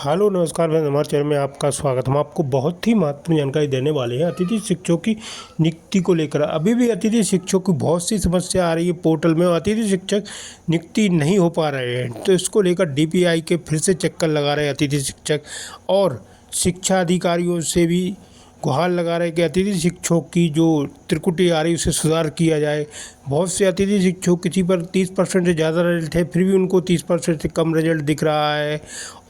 Hello नमस्कार मैं हमारे चैनल में आपका स्वागत। हम आपको बहुत ही महत्वपूर्ण जानकारी देने वाले हैं अतिथि शिक्षकों की नियुक्ति को लेकर। अभी भी अतिथि शिक्षकों की बहुत सी समस्या आ रही है पोर्टल में और अतिथि शिक्षक नियुक्ति नहीं हो पा रहे हैं, तो इसको लेकर डीपीआई के फिर से चक्कर लगा रहे हैं अतिथि शिक्षक और शिक्षा अधिकारियों से भी गुहार लगा रहे हैं कि अतिथि शिक्षकों की जो त्रुटि आ रही है उसे सुधार किया जाए। बहुत से अतिथि शिक्षक किसी पर 30% से ज़्यादा रिजल्ट है, फिर भी उनको 30% से कम रिजल्ट दिख रहा है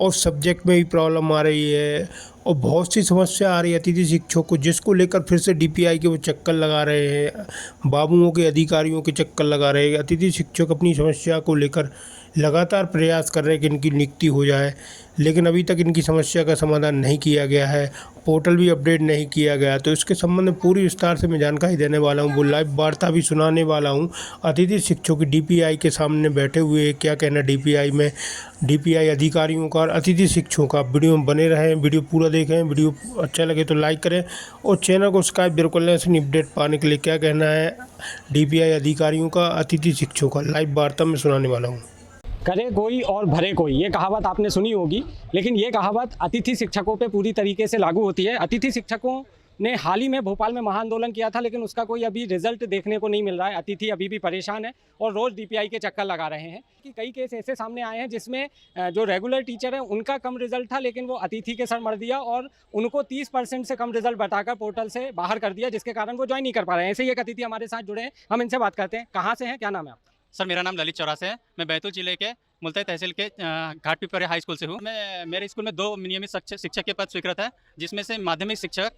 और सब्जेक्ट में भी प्रॉब्लम आ रही है और बहुत सी समस्या आ रही है अतिथि शिक्षकों को, जिसको लेकर फिर से डीपीआई के वो चक्कर लगा रहे हैं, बाबुओं के अधिकारियों के चक्कर लगा रहे हैं। अतिथि शिक्षक अपनी समस्या को लेकर लगातार प्रयास कर रहे हैं कि इनकी नियुक्ति हो जाए, लेकिन अभी तक इनकी समस्या का समाधान नहीं किया गया है, पोर्टल भी अपडेट नहीं किया गया। तो इसके संबंध में पूरी विस्तार से मैं जानकारी देने वाला हूँ, वो लाइव वार्ता भी सुनाने वाला हूँ। अतिथि शिक्षकों की डीपीआई के सामने बैठे हुए क्या कहना डीपीआई में, डीपीआई अधिकारियों का और अतिथि शिक्षकों का। वीडियो में बने रहें, वीडियो पूरा देखें, वीडियो अच्छा लगे तो लाइक करें और चैनल को सब्सक्राइब जरूर कर लें ऐसे अपडेट पाने के लिए। क्या कहना है डीपीआई अधिकारियों का, अतिथि शिक्षकों का, लाइव वार्ता में सुनाने वाला हूँ। करे कोई और भरे कोई, ये कहावत आपने सुनी होगी, लेकिन ये कहावत अतिथि शिक्षकों पे पूरी तरीके से लागू होती है। अतिथि शिक्षकों ने हाल ही में भोपाल में महाआंदोलन किया था, लेकिन उसका कोई अभी रिजल्ट देखने को नहीं मिल रहा है। अतिथि अभी भी परेशान है और रोज़ डीपीआई के चक्कर लगा रहे हैं कि कई केस ऐसे सामने आए हैं जिसमें जो रेगुलर टीचर है उनका कम रिजल्ट था, लेकिन वो अतिथि के सर मर दिया और उनको 30% से कम रिजल्ट बताकर पोर्टल से बाहर कर दिया, जिसके कारण वो ज्वाइन नहीं कर पा रहे हैं। ऐसे ही एक अतिथि हमारे साथ जुड़े हैं, हम इनसे बात करते हैं। कहाँ से हैं, क्या नाम है आपका? सर मेरा नाम ललित चौरासे है। मैं बैतूल जिले के मुल्ताई तहसील के घाटपिपरे हाई स्कूल से हूँ। मेरे स्कूल में 2 नियमित शिक्षक के पद स्वीकृत है, जिसमें से माध्यमिक शिक्षक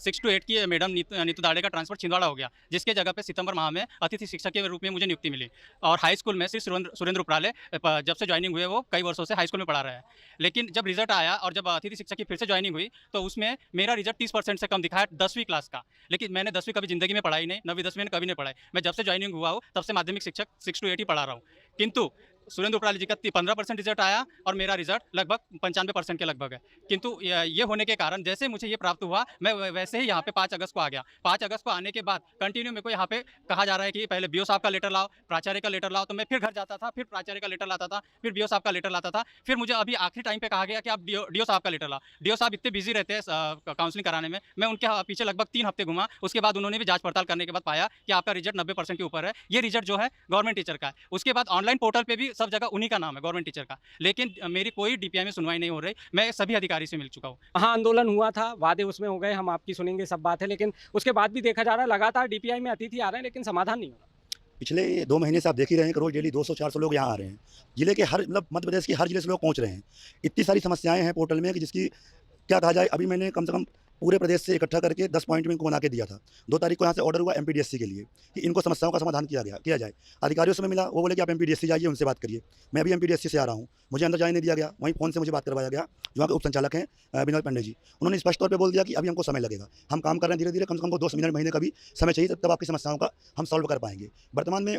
6 to 8 की मैडम नीतू दाड़े का ट्रांसफर छिंदवाड़ा हो गया, जिसके जगह पे सितंबर माह में अतिथि शिक्षक के रूप में मुझे नियुक्ति मिली। और हाई स्कूल में श्री सुरेंद्र उपराले जब से ज्वाइनिंग हुए वो कई वर्षों से हाई स्कूल में पढ़ा रहे हैं। लेकिन जब रिजल्ट आया और जब अतिथि शिक्षक की फिर से ज्वाइनिंग हुई तो उसमें मेरा रिजल्ट 30% से कम दिखाया 10वीं क्लास का। लेकिन मैंने 10वीं कभी जिंदगी में पढ़ाई नहीं, 9वीं 10वीं मैंने कभी नहीं पढ़ाई। मैं जब से ज्वाइनिंग हुआ हूँ तब से माध्यमिक शिक्षक 6 to 8 ही पढ़ा रहा हूँ। किंतु सुरेंद्र उपराले जी का 15% रिजल्ट आया और मेरा रिजल्ट लगभग 95% के लगभग है। किंतु ये होने के कारण जैसे मुझे ये प्राप्त हुआ, मैं वैसे ही यहाँ पे 5 अगस्त को आ गया। 5 अगस्त को आने के बाद कंटिन्यू मेरे को यहाँ पे कहा जा रहा है कि पहले बीओ साहब का लेटर लाओ, प्राचार्य का लेटर लाओ। तो मैं फिर घर जाता था, फिर प्राचार्य का लेटर लाता था, फिर बीओ साहब का लेटर लाता था। फिर मुझे अभी आखिरी टाइम पे कहा गया कि आप डीओ साहब का लेटर लाओ। डीओ साहब इतने बिजी रहते हैं काउंसलिंग कराने में, मैं उनके पीछे लगभग 3 हफ्ते घुमा। उसके बाद उन्होंने भी जांच पड़ताल करने के बाद पाया कि आपका रिजल्ट 90% के ऊपर है। ये रिजल्ट जो है गवर्नमेंट टीचर का है। उसके बाद ऑनलाइन पोर्टल पर भी सब जगह उन्हीं का नाम है, गवर्नमेंट टीचर का। लेकिन मेरी कोई डीपीआई में सुनवाई नहीं हो रही। मैं सभी अधिकारी से मिल चुका हूँ। हाँ, आंदोलन हुआ था, वादे उसमें हो गए, हम आपकी सुनेंगे, सब बात है, लेकिन उसके बाद भी देखा जा रहा है लगातार डीपीआई में अतिथि आ रहे हैं, लेकिन समाधान नहीं हो रहा। पिछले 2 महीने से आप देख ही रहे हैं कि रोज़ डेली 200-400 लोग यहाँ आ रहे हैं। जिले के हर मध्य प्रदेश के हर जिले से लोग पहुँच रहे हैं। इतनी सारी समस्याएं हैं पोर्टल में कि जिसकी क्या कहा जाए। अभी मैंने कम से कम पूरे प्रदेश से इकट्ठा करके 10 पॉइंट में इनको बना के दिया था। 2 तारीख को यहाँ से ऑर्डर हुआ एमपीडीएससी के लिए कि इनको समस्याओं का समाधान किया जाए। अधिकारियों से मैं मिला, वो बोले कि आप एमपीडीएससी जाइए, उनसे बात करिए। मैं अभी एमपीडीएससी से आ रहा हूँ, मुझे अंदर जाने नहीं दिया गया। वहीं फ़ोन से मुझे बात करवाया गया, जो वहाँ के उप संचालक हैं विनोद पांडे जी। उन्होंने स्पष्ट तौर पे बोल दिया कि अभी हमको समय लगेगा, हम काम कर रहे हैं धीरे-धीरे, कम से कम हमको 2 महीने का भी समय चाहिए, तब आपकी समस्याओं का हम सॉल्व कर पाएंगे। वर्तमान में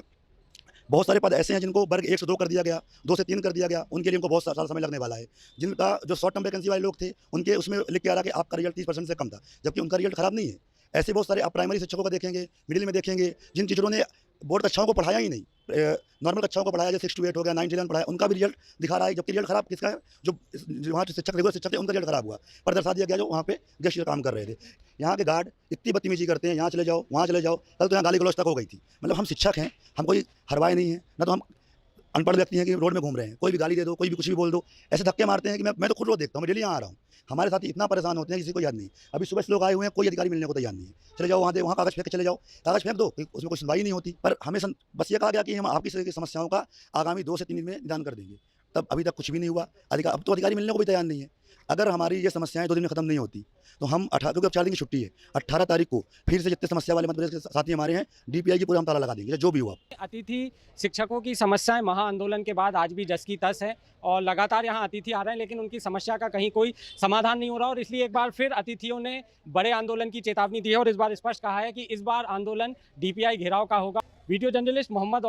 बहुत सारे पद ऐसे हैं जिनको वर्ग 1 से 2 कर दिया गया, 2 से 3 कर दिया गया, उनके लिए उनको बहुत सारा समय लगने वाला है। जिनका जो शॉर्ट टर्म वैकेंसी वाले लोग थे, उनके उसमें लिख के आ रहा कि आपका रिजल्ट 30% से कम था, जबकि उनका रिजल्ट खराब नहीं है। ऐसे बहुत सारे आप प्राइमरी शिक्षकों को देखेंगे, मिडिल में देखेंगे, जिन टीचरों ने बोर्ड कक्षाओं को पढ़ाया ही नहीं, नॉर्मल कक्षाओं को पढ़ाया, जैसे 6 to 8 हो गया, 9 to 11 पढ़ाया, उनका भी रिजल्ट दिखा रहा है। जबकि रिजल्ट खराब किसका है? जो वहाँ के शिक्षक, रेगुलर शिक्षक थे, उनका रिजल्ट खराब हुआ, पर दर्शा दिया गया जो वहाँ पे गेस्ट काम कर रहे थे। यहाँ के गार्ड इतनी बदतमीजी करते हैं, यहाँ चले जाओ, वहाँ चले जाओ। कल तो यहाँ गाली गलौज तक हो गई थी। मतलब हम शिक्षक हैं, हम कोई हरवाए नहीं है, ना तो हम अनपढ़ व्यक्ति हैं कि रोड में घूम रहे हैं। कोई भी गाली दे दो, कोई भी कुछ भी बोल दो, ऐसे धक्के मारते हैं कि मैं तो खुद रोज देखता हूँ। मैं डेली यहाँ आ रहा हूँ। हमारे साथ इतना परेशान होते हैं, किसी को याद नहीं। अभी सुबह से लोग आए हुए हैं, कोई अधिकारी मिलने को तैयार नहीं है। चले जाओ वहाँ कागज़ फेंक के चले जाओ, कागज़ फेंक दो, उसमें कोई सुनवाई नहीं होती। पर हमें बस ये कहा गया कि हम आपकी समस्याओं का आगामी 2 से 3 दिन में निदान कर देंगे। तब अभी तक कुछ भी नहीं हुआ। अब तो अधिकारी मिलने को भी तैयार नहीं है। अगर हमारी ये समस्याएं 2 दिन में खत्म नहीं होती तो हम क्योंकि अब 4 दिन की छुट्टी है, 18 तारीख को फिर से जितने समस्या वाले मध्य प्रदेश के साथी हमारे हैं, डीपीआई की पूरा हम ताला लगा देंगे, जो भी हुआ। अतिथि शिक्षकों की समस्याएं महाआंदोलन के बाद आज भी जस की तस है और लगातार यहाँ अतिथि आ रहे हैं, लेकिन उनकी समस्या का कहीं कोई समाधान नहीं हो रहा और इसलिए एक बार फिर अतिथियों ने बड़े आंदोलन की चेतावनी दी है और इस बार स्पष्ट कहा है कि इस बार आंदोलन डीपीआई घेराव का होगा। Video journalist Mohammad